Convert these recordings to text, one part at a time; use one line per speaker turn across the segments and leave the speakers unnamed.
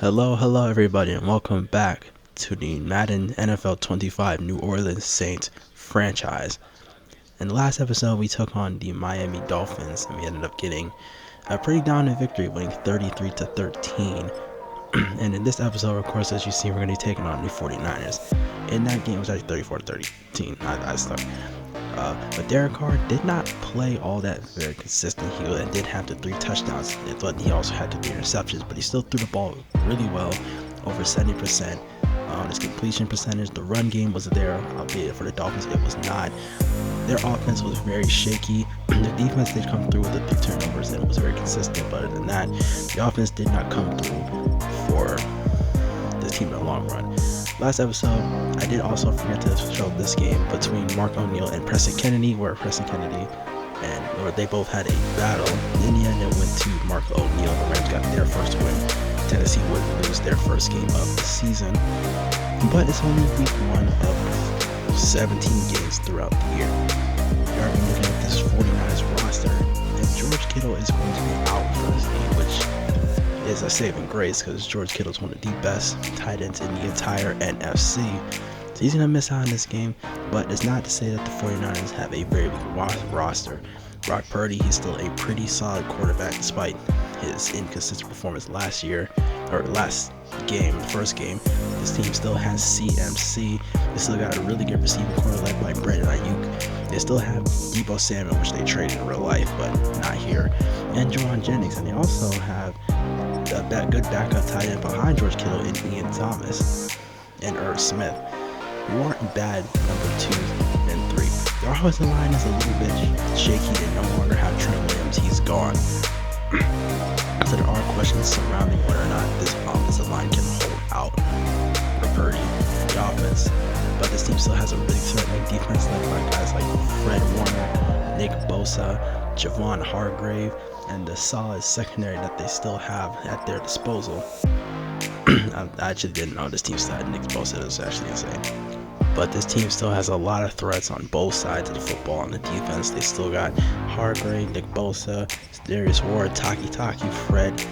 Hello everybody, and welcome back to the Madden NFL 25 New Orleans Saints franchise. In the last episode, we took on the Miami Dolphins, and we ended up getting a pretty dominant victory, winning 33-13. And in this episode, of course, as you see, we're going to be taking on the 49ers. In that game, it was actually 34-13. I stuck. But Derek Carr did not play all that very consistent. He did have the 3 touchdowns, but he also had the 3 interceptions. But he still threw the ball really well, over 70%. His completion percentage, the run game was there, albeit for the Dolphins it was not. Their offense was very shaky. The defense did come through with the 3 turnovers and it was very consistent. But other than that, the offense did not come through for this team in the long run. Last episode, I did also forget to show this game between Mark O'Neal and Preston Kennedy, where they both had a battle. In the end, it went to Mark O'Neal. The Rams got their first win. Tennessee would lose their first game of the season. But it's only week 1 of 17 games throughout the year. We are going to be looking at this 49ers roster, and George Kittle is going to be out for this game, which is a saving grace because George Kittle is one of the best tight ends in the entire NFC. So he's going to miss out on this game, but it's not to say that the 49ers have a very big roster. Brock Purdy, he's still a pretty solid quarterback despite his inconsistent performance last game, the first game. This team still has CMC. They still got a really good receiving core led by Brandon Ayuk. They still have Deebo Samuel, which they traded in real life, but not here, and Juwan Jennings. And they also have a good backup tight end behind George Kittle in Ian Thomas and Irv Smith, who aren't bad number 2 and 3. Their offensive line is a little bit shaky. They no longer have Trent Williams. He's gone. So there are questions surrounding whether or not this offensive line can hold out for Purdy and the offense. But this team still has a really threatening defense led by guys like Fred Warner, Nick Bosa, Javon Hargrave, and the solid secondary that they still have at their disposal. I actually didn't know this team still had Nick Bosa. It was actually insane. But this team still has a lot of threats on both sides of the football. On the defense, they still got Hargrave, Nick Bosa, Darius Ward, Taki, Fred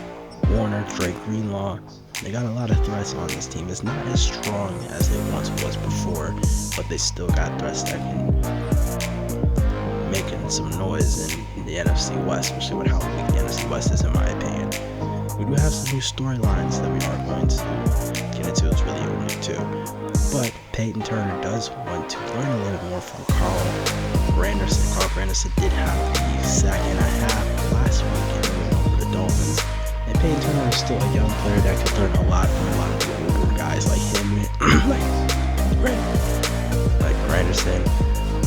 Warner, Drake Greenlaw. They got a lot of threats on this team. It's not as strong as it once was before, but they still got threats that can making some noise in the NFC West, especially with how weak the NFC West is, in my opinion. We do have some new storylines that we are going to get into. It's really in week 2. But Peyton Turner does want to learn a little bit more from Carl Granderson. Carl Granderson did have the sack and a half last week over the Dolphins. And Peyton Turner is still a young player that could learn a lot from a lot of the older guys like him, like Granderson,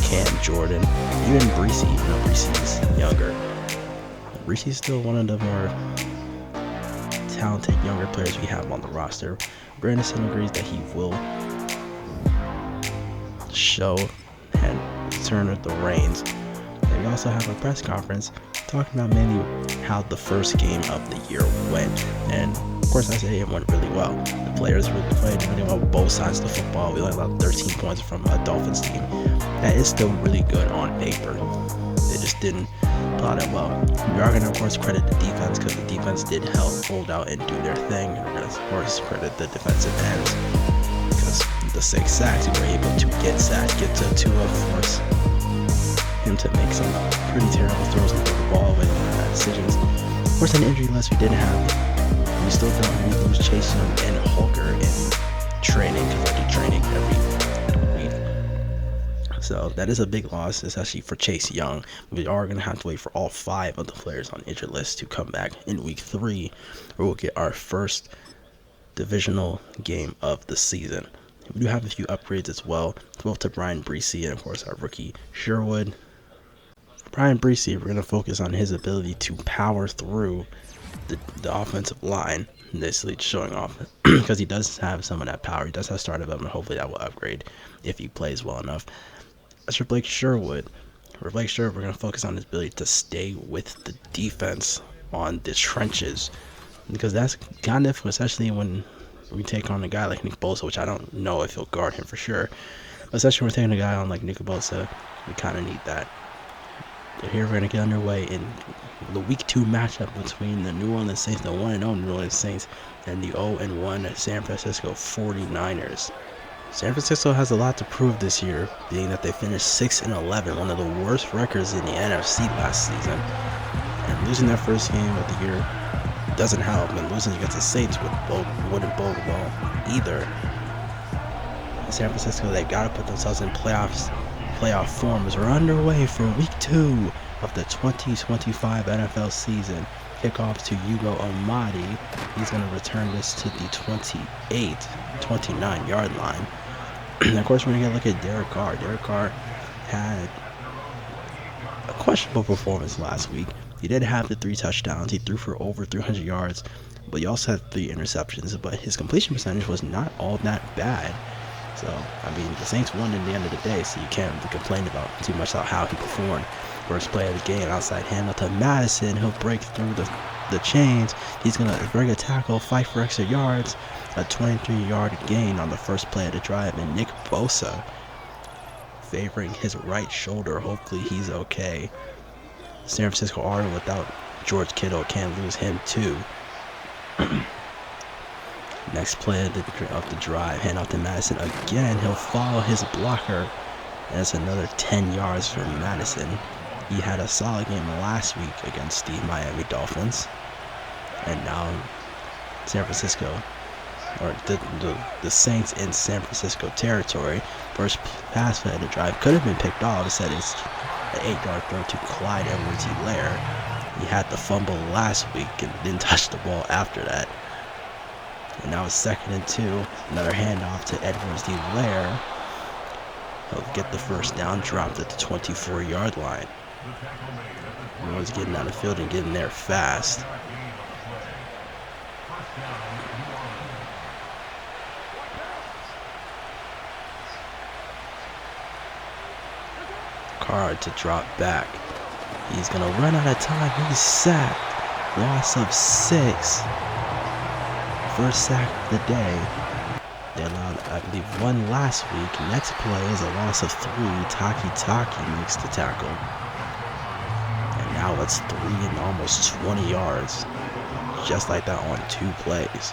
Cam Jordan, even Breesy. Breesy's younger. Breesy's still one of the more talented younger players we have on the roster. Granderson agrees that he will show and turn the reins. And we also have a press conference talking about mainly how the first game of the year went. And of course, I say it went really well. The players really played really well both sides of the football. We only allowed 13 points from a Dolphins team that is still really good on paper. They just didn't plot it well. We are going to, of course, credit the defense because the defense did help hold out and do their thing. We're going to, of course, credit the defensive ends because the 6 sacks, we were able to get sacks, get to Tua, force him to make some pretty terrible throws and throw the ball away with bad decisions. Of course, on the injury list, we didn't have. We still don't. We lose Chase Young and Holker in training because I do training every week. So that is a big loss, especially for Chase Young. We are going to have to wait for all 5 of the players on the injured list to come back in week 3, where we'll get our first divisional game of the season. We do have a few upgrades as well, both to Brian Breesy and, of course, our rookie Sherwood. For Brian Breesy, we're going to focus on his ability to power through the offensive line, basically showing off because he does have some of that power. He does have startup, and hopefully that will upgrade if he plays well enough. As for Blake Sherwood, we're going to focus on his ability to stay with the defense on the trenches, because that's kind of, especially when we take on a guy like Nick Bosa, which I don't know if he'll guard him for sure. Especially when we're taking a guy on like Nick Bosa, we kind of need that. So here we're going to get underway in the Week 2 matchup between the New Orleans Saints, the 1-0 New Orleans Saints, and the 0-1 San Francisco 49ers. San Francisco has a lot to prove this year, being that they finished 6-11, one of the worst records in the NFC last season. And losing their first game of the year doesn't help, and losing against the Saints wouldn't bode well either. San Francisco, they've got to put themselves in playoff form as we're underway for Week 2 of the 2025 NFL season. Kickoff to Hugo Amadi. He's going to return this to the 29-yard line. And of course, we're going to look at Derek Carr. Derek Carr had a questionable performance last week. He did have the 3 touchdowns. He threw for over 300 yards, but he also had 3 interceptions. But his completion percentage was not all that bad. So, I mean, the Saints won in the end of the day, so you can't really complain about too much about how he performed. First play of the game, outside handoff to Madison. He'll break through the chains. He's going to break a tackle, fight for extra yards. A 23-yard gain on the first play of the drive, and Nick Bosa favoring his right shoulder. Hopefully he's okay. San Francisco are without George Kittle. Can't lose him too. Next play of the drive, hand off to Madison again. He'll follow his blocker. That's another 10 yards for Madison. He had a solid game last week against the Miami Dolphins. And now San Francisco, or the Saints in San Francisco territory. First pass play of the drive could have been picked off. Instead, it's an 8-yard throw to Clyde Edwards-Helaire. He had the fumble last week and didn't touch the ball after that. And now it's 2nd and 2. Another handoff to Edwards-Helaire. He'll get the first down, dropped at the 24-yard line. Everyone's getting down the field and getting there fast. Carr to drop back. He's going to run out of time. He's sacked. Loss of 6. First sack of the day. They allowed, I believe, 1 last week. Next play is a loss of 3. Taki makes the tackle. And now it's 3 and almost 20 yards. Just like that on 2 plays.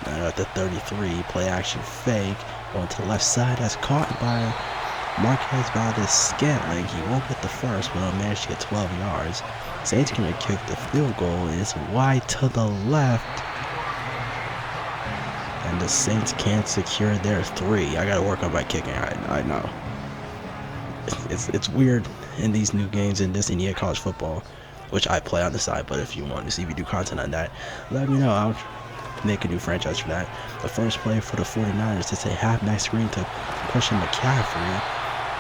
Now at the 33, play action fake. Going to the left side. That's caught by Marquez Valdez-Scantling. He won't get the first, but he'll manage to get 12 yards. Saints going to kick the field goal. It's wide to the left. And the Saints can't secure their 3. I got to work on my kicking. I know. It's weird in these new games in this Indiana college football, which I play on the side. But if you want to see me do content on that, let me know. I'll make a new franchise for that. The first play for the 49ers is a halfback screen to Christian McCaffrey.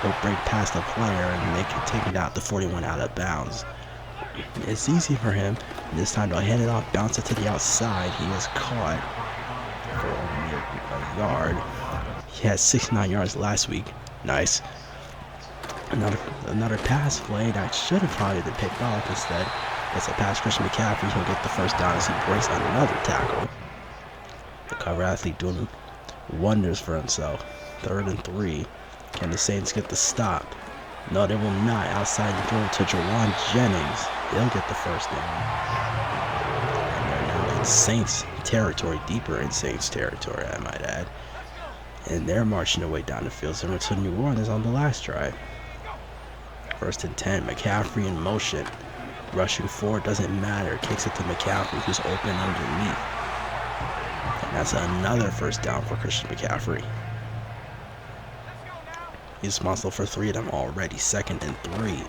He'll break past the player and they can take it out the 41 out of bounds. It's easy for him. This time they'll hand it off, bounce it to the outside. He is caught for only a yard. He had 69 yards last week. Nice. Another pass play that should have probably been picked off. Instead, it's a pass. Christian McCaffrey. He'll get the first down as he breaks on another tackle. The cover athlete doing wonders for himself. 3rd and 3. Can the Saints get the stop? No, they will not. Outside throw to Jawan Jennings. They'll get the first down. And they're now in Saints territory, deeper in Saints territory, I might add. And they're marching their way down the field, similar to New Orleans on the last drive. 1st and 10. McCaffrey in motion. Rushing forward doesn't matter. Kicks it to McCaffrey, who's open underneath. And that's another first down for Christian McCaffrey. He's responsible for 3 of them already. 2nd and 3.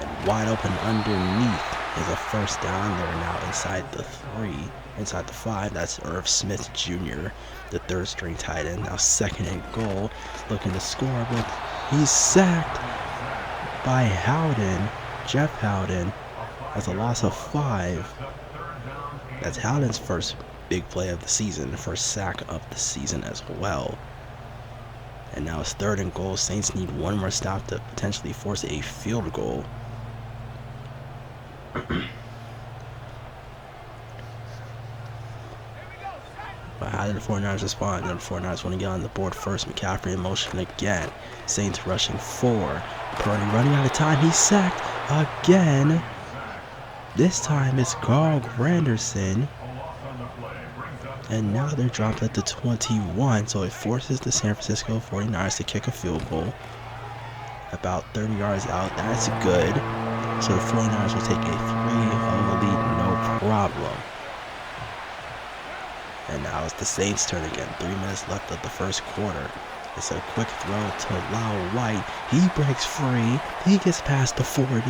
And wide open underneath is a first down. They're now inside the 3. Inside the 5. That's Irv Smith Jr., the 3rd string tight end. Now 2nd and goal. Looking to score, but he's sacked by Howden. Jeff Howden has a loss of 5. That's Howden's first big play of the season. The first sack of the season as well. And now it's 3rd and goal. Saints need 1 more stop to potentially force a field goal. But how did the 49ers respond? The 49ers want to get on the board first. McCaffrey in motion again. Saints rushing 4. Purdy running out of time. He's sacked again. This time it's Carl Granderson. And now they're dropped at the 21. So it forces the San Francisco 49ers to kick a field goal. About 30 yards out. That's good. So the 49ers will take a 3-0 lead, no problem. And now it's the Saints' turn again. 3 minutes left of the first quarter. It's a quick throw to Lau White. He breaks free. He gets past the 40.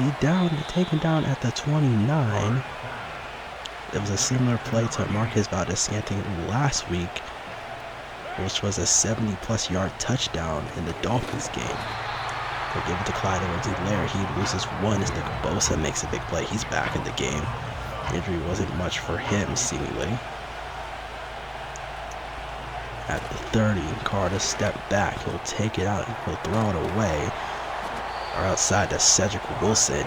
Taken down at the 29. It was a similar play to Marquez Valdez-Scantling last week, which was a 70-plus yard touchdown in the Dolphins game. They'll give it to Clyde Edwards-Helaire. He loses 1 as Nick Bosa makes a big play. He's back in the game. Injury wasn't much for him, seemingly. At the 30, Carter step back. He'll take it out. He'll throw it away. Or outside to Cedric Wilson,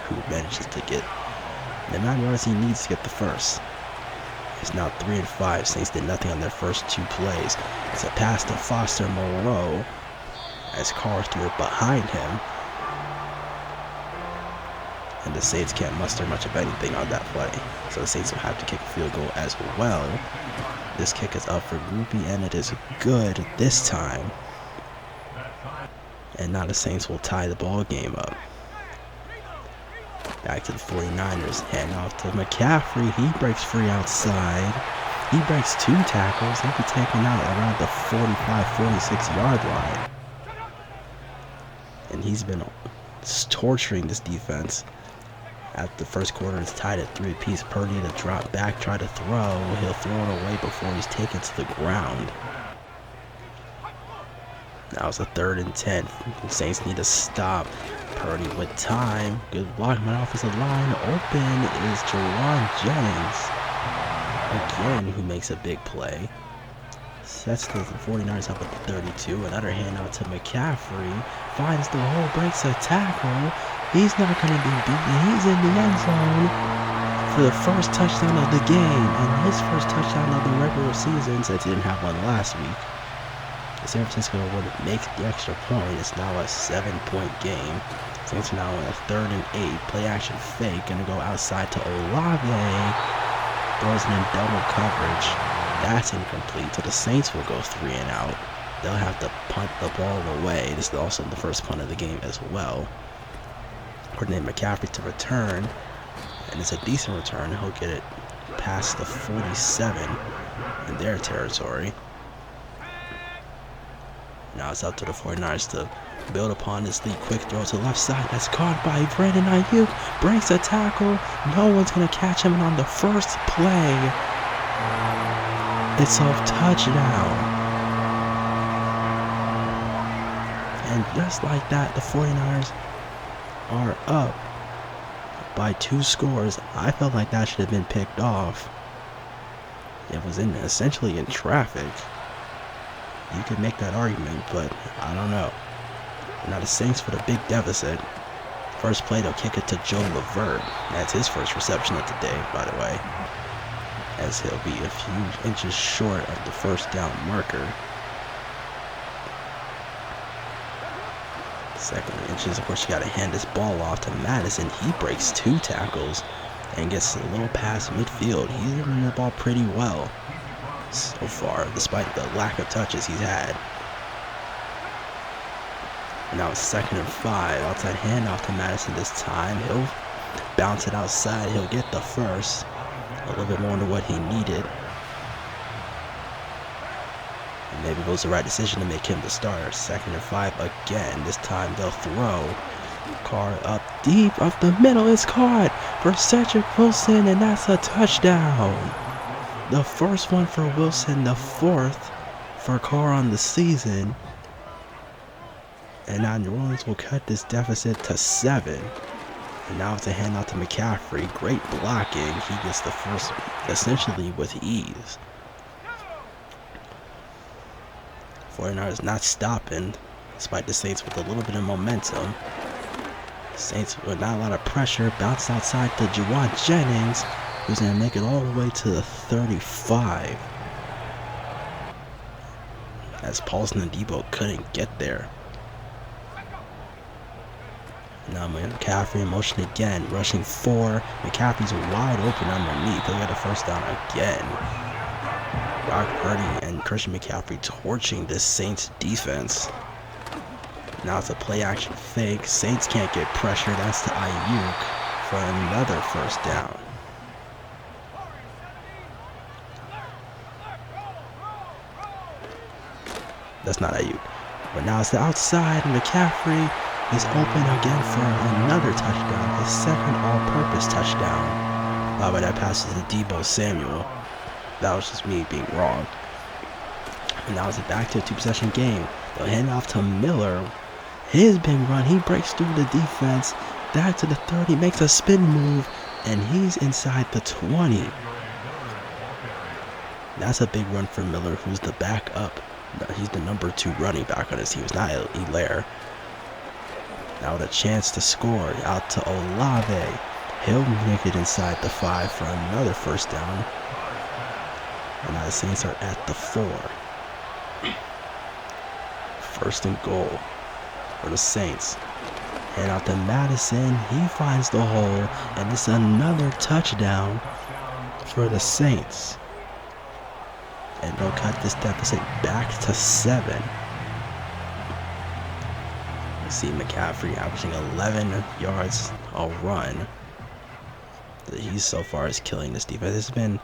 who manages to get the amount of yards he needs to get the first. It's now 3 and 5. Saints did nothing on their first 2 plays. It's a pass to Foster Moreau as Carr threw it behind him. And the Saints can't muster much of anything on that play. So the Saints will have to kick a field goal as well. This kick is up for Groupie, and it is good this time. And now the Saints will tie the ball game up. Back to the 49ers. Hand off to McCaffrey. He breaks free outside. He breaks 2 tackles. He'll be taken out around the 45-46 yard line. And he's been torturing this defense. At the first quarter, it's tied at 3 apiece. Purdy to drop back, try to throw. He'll throw it away before he's taken to the ground. Now it's a 3rd and 10. The Saints need to stop. Purdy with time. Good block. My offensive line open is Jawan Jennings. Again, who makes a big play. Sets the 49ers up at the 32. Another handout to McCaffrey. Finds the hole, breaks a tackle. He's not going to be beaten. He's in the end zone for the first touchdown of the game. And his first touchdown of the regular season, since he didn't have one last week. The San Francisco would make the extra point. It's now a 7-point game. Saints are now on a 3rd and 8. Play action fake. Going to go outside to Olave. Throws it in double coverage. That's incomplete. So the Saints will go 3 and out. They'll have to punt the ball away. This is also the first punt of the game as well. Coordinate McCaffrey to return, and it's a decent return. He'll get it past the 47 in their territory. Now it's up to the 49ers to build upon this lead. Quick throw to the left side. That's caught by Brandon Ayuk. Breaks a tackle. No one's going to catch him. And on the first play, it's a touchdown. And just like that, the 49ers are up by 2 scores. I felt like that should have been picked off. It was essentially in traffic. You could make that argument, but I don't know. Now the Saints for the big deficit. First play, they'll kick it to Joe Levert. That's his first reception of the day, by the way, as he'll be a few inches short of the first down marker. Second inches, of course, you got to hand this ball off to Madison. He breaks 2 tackles and gets a little past midfield. He's running the ball pretty well so far, despite the lack of touches he's had. And now it's 2nd and 5. Outside handoff to Madison this time. He'll bounce it outside. He'll get the first. A little bit more than what he needed. Maybe it was the right decision to make him the starter. 2nd and 5 again. This time they'll throw. Carr up deep, up the middle. It's caught for Cedric Wilson, and that's a touchdown. The first one for Wilson, the 4th for Carr on the season. And now New Orleans will cut this deficit to 7. And now it's a handout to McCaffrey. Great blocking. He gets the first essentially with ease. 49ers not stopping, despite the Saints with a little bit of momentum. Saints with not a lot of pressure. Bounce outside to Jawan Jennings, who's going to make it all the way to the 35. as Paulson and Debo couldn't get there. Now McCaffrey in motion again, rushing 4. McCaffrey's wide open underneath. He'll get a first down again. Brock Purdy and Christian McCaffrey torching this Saints defense. Now it's a play action fake. Saints can't get pressure. That's to Ayuk for another first down. That's not Ayuk. But now it's the outside. McCaffrey is open again for another touchdown. His second all-purpose touchdown. But that pass is to Debo Samuel. That was just me being wrong. And now it's back to a 2-possession game. They'll hand off to Miller. His big run. He breaks through the defense. Back to the 30. Makes a spin move. And he's inside the 20. That's a big run for Miller, who's the backup. He's the number 2 running back on his team. It's not Hilaire. Now with a chance to score. Out to Olave. He'll make it inside the 5 for another first down. And now the Saints are at the 4. First and goal for the Saints. Hand out to Madison. He finds the hole. And it's another touchdown for the Saints. And they'll cut this deficit back to 7. You see McCaffrey averaging 11 yards a run. He so far is killing this defense. There's been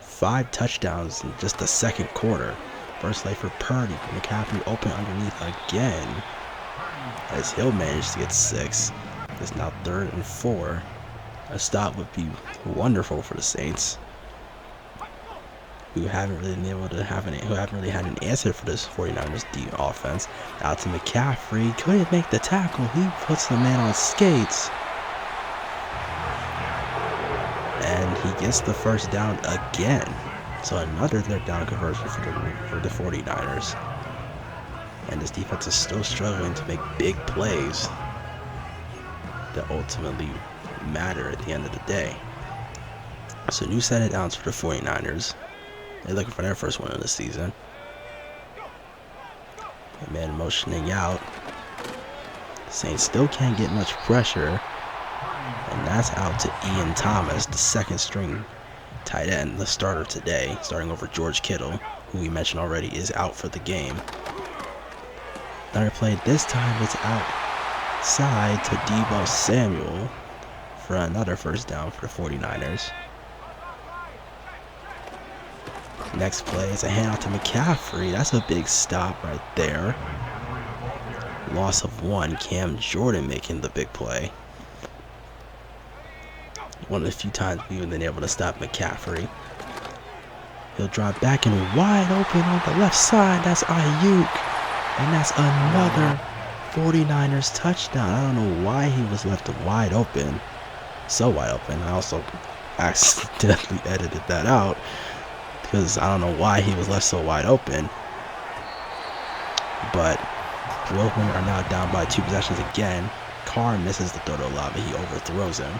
5 touchdowns in just the second quarter. First play for Purdy. McCaffrey open underneath again, as he'll manage to get 6. It's now 3rd and 4. A stop would be wonderful for the Saints, who haven't really had an answer for this 49ers deep offense. Out to McCaffrey. Couldn't make the tackle. He puts the man on skates. And he gets the first down again. So another 3rd down conversion for the 49ers. And this defense is still struggling to make big plays that ultimately matter at the end of the day. So new set of downs for the 49ers. They're looking for their first win of the season. Man motioning out. Saints still can't get much pressure. And that's out to Ian Thomas, the 2nd string tight end, the starter today, starting over George Kittle, who we mentioned already is out for the game. Another play this time is outside to Debo Samuel for another first down for the 49ers. Next play is a handout to McCaffrey. That's a big stop right there. Loss of 1. Cam Jordan making the big play. One of the few times we've been able to stop McCaffrey. He'll drop back and wide open on the left side. That's Ayuk. And that's another 49ers touchdown. I don't know why he was left wide open. So wide open. I also accidentally edited that out, because I don't know why he was left so wide open. But the Oakland are now down by 2 possessions again. Carr misses the throw to Olave. He overthrows him.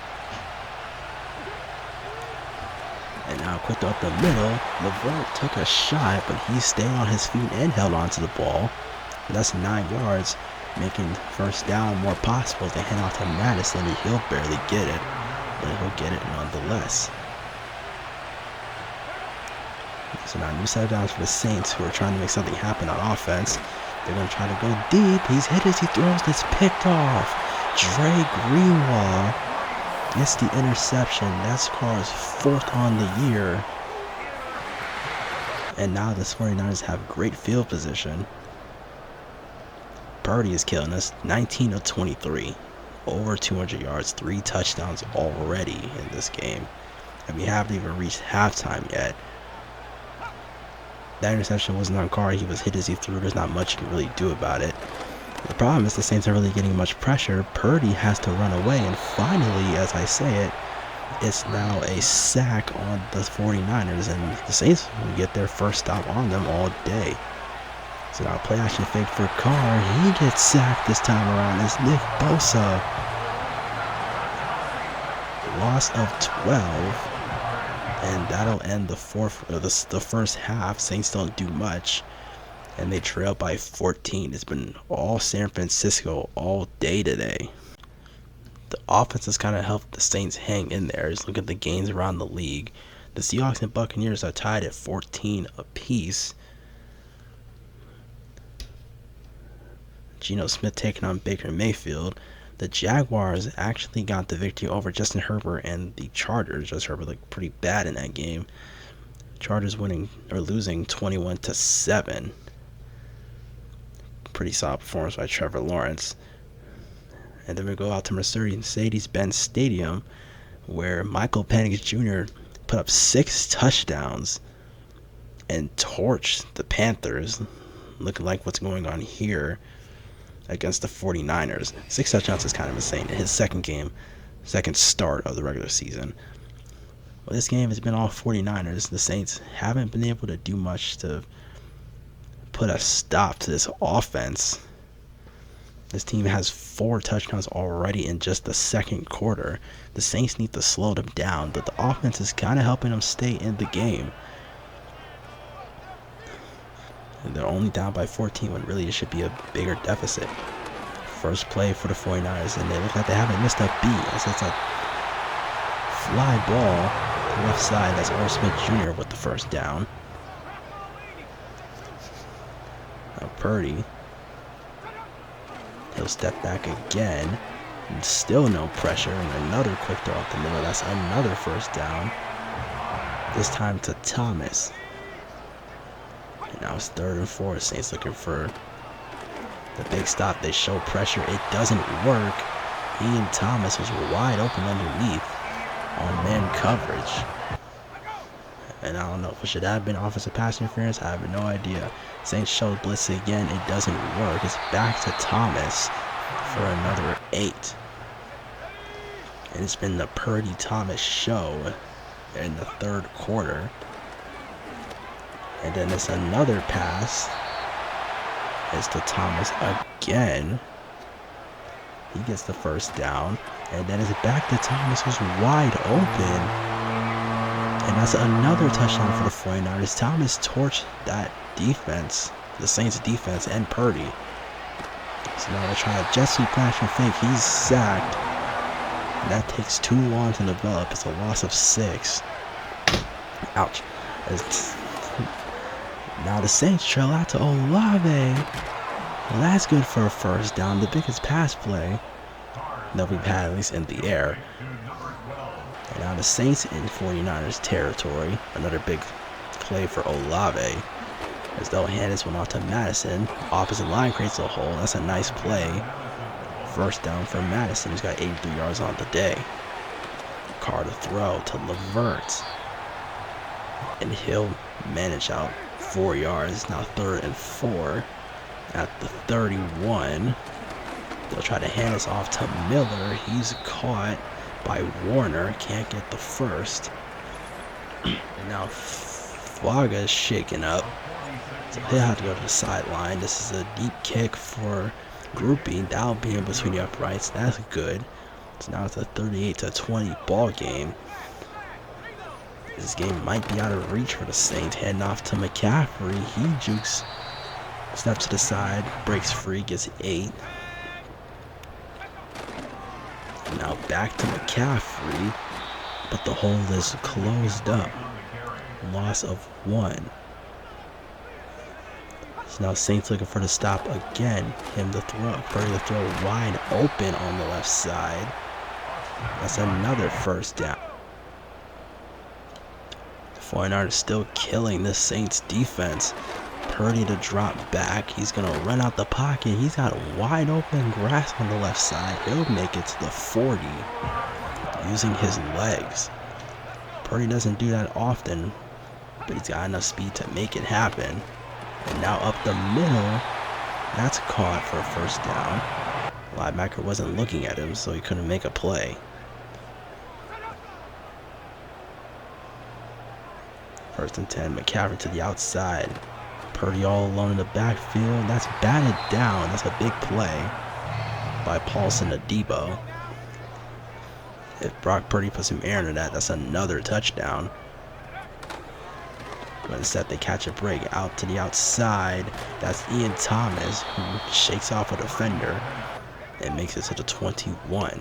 And now quick up the middle. LeVert took a shot, but he stayed on his feet and held on to the ball. And that's 9 yards, making first down more possible. They hand off to Madison, and he'll barely get it, but he'll get it nonetheless. So now new set of downs for the Saints, who are trying to make something happen on offense. They're going to try to go deep. He's hit as he throws. Gets picked off. Dre Greenlaw gets the interception. That's Carr's 4th on the year. And now the 49ers have great field position. Purdy is killing us. 19 of 23. Over 200 yards. 3 touchdowns already in this game. And we haven't even reached halftime yet. That interception wasn't on Carr. He was hit as he threw. There's not much you can really do about it. The problem is the Saints aren't really getting much pressure. Purdy has to run away. And finally, as I say it, it's now a sack on the 49ers. And the Saints will get their first stop on them all day. So now play action fake for Carr. He gets sacked this time around. It's Nick Bosa. Loss of 12. And that'll end the first half. Saints don't do much. and they trail by 14. It's been all San Francisco all day today. The offense has kind of helped the Saints hang in there. Just look at the games around the league. The Seahawks and Buccaneers are tied at 14 apiece. Geno Smith taking on Baker Mayfield. The Jaguars actually got the victory over Justin Herbert and the Chargers. Justin Herbert looked pretty bad in that game. Chargers losing 21-7. Pretty solid performance by Trevor Lawrence. And then we go out to Mercedes-Benz Stadium, where Michael Penix Jr. put up 6 touchdowns and torched the Panthers. Looking like what's going on here against the 49ers. 6 touchdowns is kind of insane in his second start of the regular season. Well, this game has been all 49ers. The Saints haven't been able to do much to put a stop to this offense. This team has 4 touchdowns already in just the second quarter. The Saints need to slow them down, but the offense is kind of helping them stay in the game. And they're only down by 14 when really it should be a bigger deficit. First play for the 49ers, and they look like they haven't missed a beat. As it's a fly ball to the left side. That's Irv Smith Jr. with the first down. Now Purdy. He'll step back again. And still no pressure. And another quick throw up the middle. That's another first down. This time to Thomas. And now it's 3rd and 4. Saints looking for the big stop. They show pressure. It doesn't work. Ian Thomas was wide open underneath on man coverage. And I don't know if it should have been offensive pass interference. I have no idea. Saints show blitz again. It doesn't work. It's back to Thomas for another 8. And it's been the Purdy Thomas show in the 3rd quarter. And then it's another pass. It's to Thomas again. He gets the first down. And then it's back to Thomas, who's wide open. And that's another touchdown for the 49ers. Thomas torched that defense, the Saints defense, and Purdy. So now they're trying to jet sweep flash and fake. He's sacked. And that takes too long to develop. It's a loss of 6. Ouch. Now the Saints trail out to Olave. Well, that's good for a first down. The biggest pass play that we've had, at least in the air. And now the Saints in 49ers territory. Another big play for Olave, as they'll hand this one off to Madison. Opposite line creates a hole. That's a nice play. First down for Madison, who's got 83 yards on the day. Carr to throw to Levert. And he'll manage out 4 yards. Now 3rd and 4 at the 31. They'll try to hand this off to Miller. He's caught by Warner. Can't get the first. And now Flaga is shaken up. So he'll have to go to the sideline. This is a deep kick for Groupie. That'll be in between the uprights. That's good. So now it's a 38-20 ball game. This game might be out of reach for the Saints. Heading off to McCaffrey. He jukes. Steps to the side. Breaks free. Gets 8. And now back to McCaffrey. But the hole is closed up. Loss of 1. So now Saints looking for the stop again. Him to throw. Purdy to throw wide open on the left side. That's another first down. 49ers still killing the Saints defense. Purdy to drop back. He's going to run out the pocket. He's got wide open grass on the left side. He'll make it to the 40 using his legs. Purdy doesn't do that often, but he's got enough speed to make it happen. And now up the middle. That's caught for a first down. Linebacker wasn't looking at him, so he couldn't make a play. First and 10, McCaffrey to the outside. Purdy all alone in the backfield. That's batted down. That's a big play by Paulson to Debo. If Brock Purdy puts some air into that, that's another touchdown. But instead they catch a break out to the outside. That's Ian Thomas, who shakes off a defender and makes it to the 21.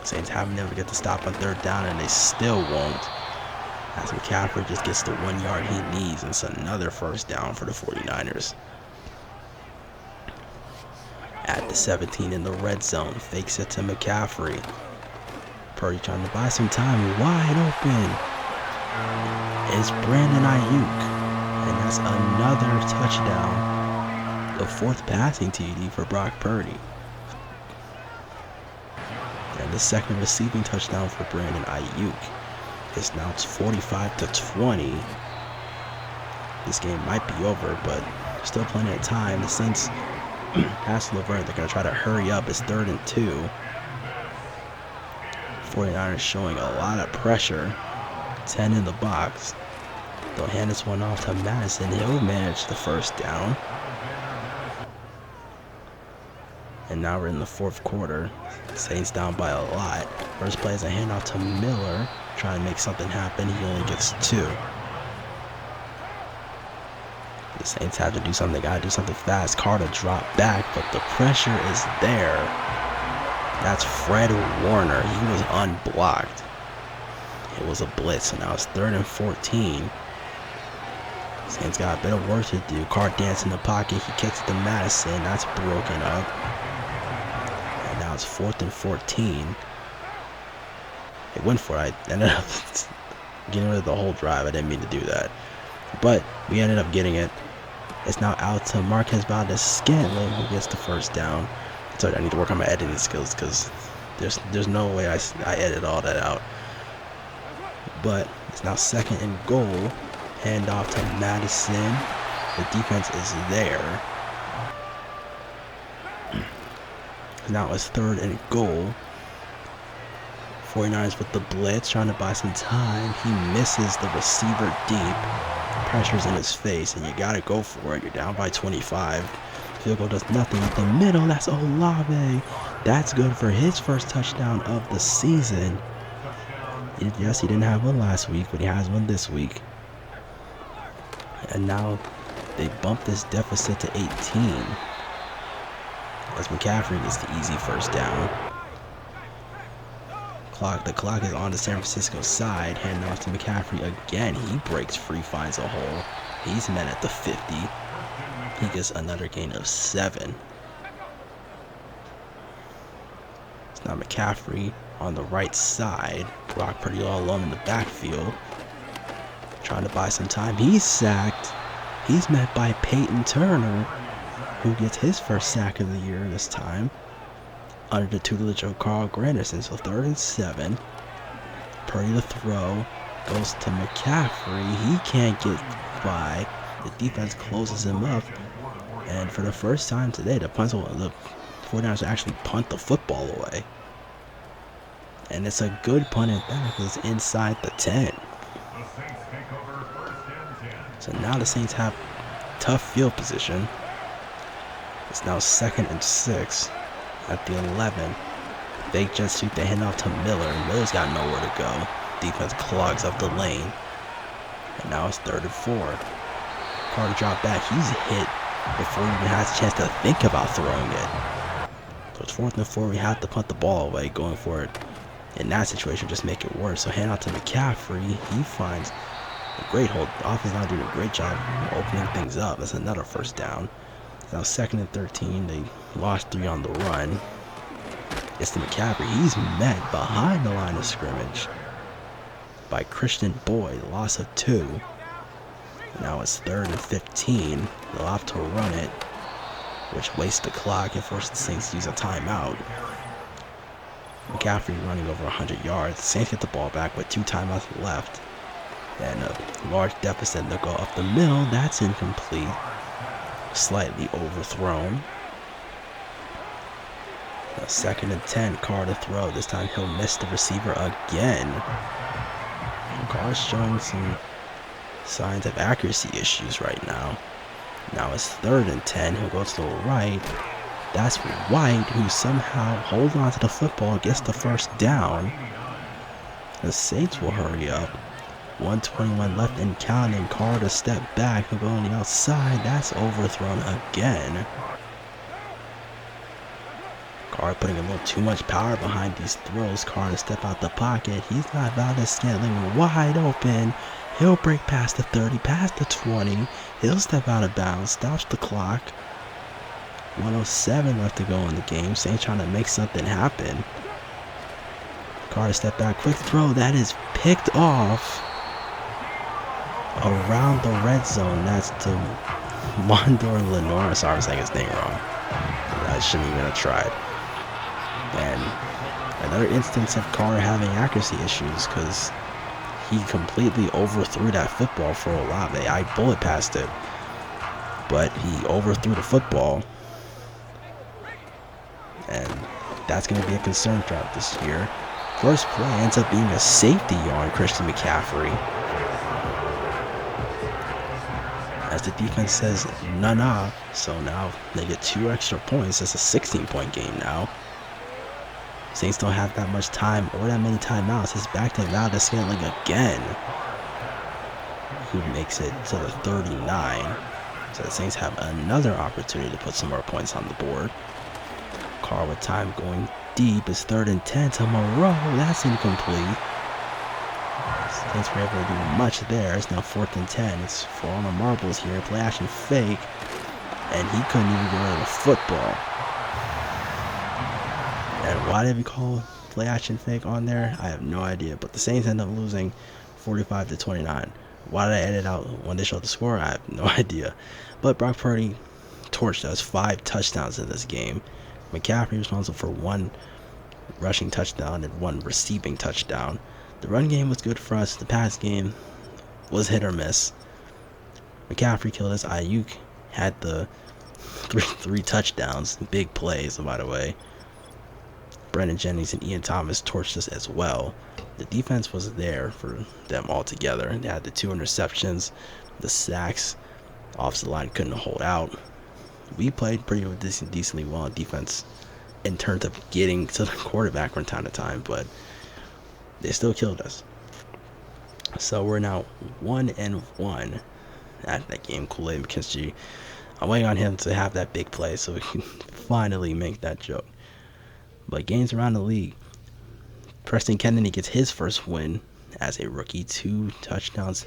Saints haven't been able to get the stop on third down, and they still won't. As McCaffrey just gets the 1 yard he needs, and it's another first down for the 49ers. At the 17 in the red zone, fakes it to McCaffrey. Purdy trying to buy some time, wide open. It's Brandon Ayuk, and that's another touchdown. The 4th passing TD for Brock Purdy. And the 2nd receiving touchdown for Brandon Ayuk. It's now 45-20. This game might be over, but still plenty of time. The Saints pass Laverne. They're going to try to hurry up. It's 3rd and 2. 49ers showing a lot of pressure. 10 in the box. They'll hand this one off to Madison. He'll manage the first down. And now we're in the 4th quarter. Saints down by a lot. First play is a handoff to Miller. Trying to make something happen. He only gets 2. The Saints have to do something. They got to do something fast. Carter drop back, but the pressure is there. That's Fred Warner. He was unblocked. It was a blitz, so now it's 3rd and 14. Saints got a bit of work to do. Carr dance in the pocket. He kicks it to Madison. That's broken up. And now it's 4th and 14. They went for it. I ended up getting rid of the whole drive. I didn't mean to do that. But we ended up getting it. It's now out to Marquez Valdez-Scantling, who gets the first down. So I need to work on my editing skills because there's no way I edit all that out. But it's now 2nd and goal. Hand off to Madison. The defense is there. Now it's 3rd and goal. 49ers with the blitz, trying to buy some time. He misses the receiver deep. Pressure's in his face, and you gotta go for it. You're down by 25. Field goal does nothing up the middle. That's Olave. That's good for his first touchdown of the season. Yes, he didn't have one last week, but he has one this week. And now they bump this deficit to 18. As McCaffrey gets the easy first down. The clock is on the San Francisco side. Hand off to McCaffrey again. He breaks free, finds a hole. He's met at the 50. He gets another gain of 7. It's now McCaffrey on the right side. Brock Purdy all alone in the backfield. Trying to buy some time. He's sacked. He's met by Peyton Turner, who gets his first sack of the year this time. Under the tutelage of Carl Granderson. So 3rd and 7. Purdy to throw. Goes to McCaffrey. He can't get by. The defense closes him up. And for the first time today, the 49ers actually punt the football away. And it's a good punt at that because it's inside the 10. So now the Saints have tough field position. It's now 2nd and 6. At the 11, fake jet sweep, they hand off to Miller. Miller's got nowhere to go. Defense clogs up the lane. And now it's 3rd and 4. Carter drop back. He's hit before he even has a chance to think about throwing it. So it's 4th and 4. We have to punt the ball away. Going for it in that situation just make it worse. So hand out to McCaffrey. He finds a great hold. The offense now doing a great job opening things up. That's another first down. Now 2nd and 13, they lost 3 on the run. It's to McCaffrey. He's met behind the line of scrimmage by Christian Boyd, loss of 2. Now it's 3rd and 15. They'll have to run it, which wastes the clock and forces the Saints to use a timeout. McCaffrey running over 100 yards. The Saints get the ball back with 2 timeouts left. And a large deficit. They'll go up the middle. That's incomplete. Slightly overthrown. Now 2nd and 10. Carr to throw. This time he'll miss the receiver again. And Carr's showing some signs of accuracy issues right now. Now it's 3rd and 10. He'll go to the right. That's White, who somehow holds on to the football, gets the first down. The Saints will hurry up. 1:21 left and counting. Carr to step back. He'll go on the outside. That's overthrown again. Carr putting a little too much power behind these throws. Carr to step out the pocket. He's got Valdez-Scantling wide open. He'll break past the 30, past the 20. He'll step out of bounds. Stops the clock. 1:07 left to go in the game. Saints trying to make something happen. Carr to step back. Quick throw. That is picked off around the red zone. That's to Mondor Lenore. Sorry, I'm saying his name wrong. I shouldn't even have tried. And another instance of Carr having accuracy issues because he completely overthrew that football for Olave. I bullet passed it, but he overthrew the football. And that's going to be a concern throughout this year. First play ends up being a safety on Christian McCaffrey, as the defense says nah. So now they get 2 extra points. It's a 16-point game now. Saints don't have that much time or that many timeouts. It's back to Valdez-Scantling again, who makes it to the 39. So the Saints have another opportunity to put some more points on the board. Carr with time going deep. It's 3rd and 10 to Moreau. That's incomplete. Saints were able to do much there. It's now 4th and 10. It's for on the marbles here. Play action fake. And he couldn't even get rid of the football. And why did we call play action fake on there? I have no idea. But the Saints end up losing 45-29. Why did I edit out when they showed the score? I have no idea. But Brock Purdy torched us. 5 touchdowns in this game. McCaffrey responsible for 1 rushing touchdown and 1 receiving touchdown. The run game was good for us. The pass game was hit or miss. McCaffrey killed us. Ayuk had the three touchdowns, big plays, by the way. Brandon Jennings and Ian Thomas torched us as well. The defense was there for them all together. They had the 2 interceptions, the sacks. Offensive line couldn't hold out. We played pretty decently well on defense in terms of getting to the quarterback from time to time, but they still killed us. So we're now 1-1 at that game. Kool-Aid McKinstry, I'm waiting on him to have that big play so we can finally make that joke. But games around the league, Preston Kennedy gets his first win as a rookie. 2 touchdowns.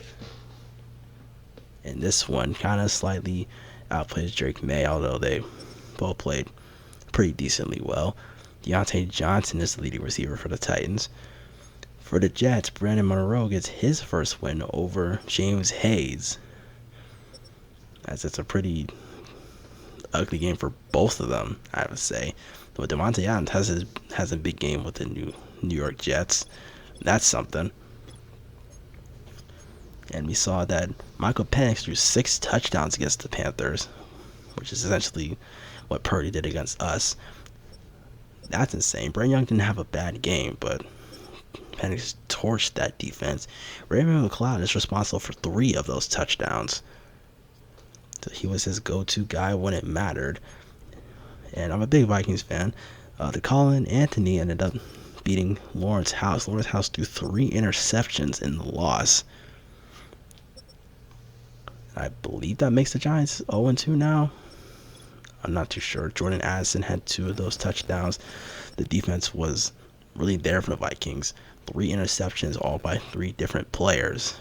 And this one kind of slightly outplays Drake May, although they both played pretty decently well. Deontay Johnson is the leading receiver for the Titans. For the Jets, Brandon Monroe gets his first win over James Hayes, as it's a pretty ugly game for both of them, I would say. But Devontae Adams has a big game with the New York Jets. That's something. And we saw that Michael Penix threw 6 touchdowns against the Panthers, which is essentially what Purdy did against us. That's insane. Brent Young didn't have a bad game, but Penix torched that defense. Raymond McLeod is responsible for 3 of those touchdowns. So he was his go-to guy when it mattered. And I'm a big Vikings fan. The Colin Anthony ended up beating Lawrence House. Lawrence House threw 3 interceptions in the loss. I believe that makes the Giants 0-2 now. I'm not too sure. Jordan Addison had 2 of those touchdowns. The defense was really there for the Vikings. 3 interceptions, all by 3 different players.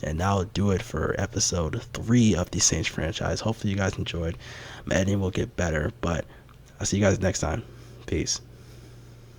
And that'll do it for episode 3 of the Saints franchise. Hopefully you guys enjoyed. My editing will get better, but I'll see you guys next time. Peace.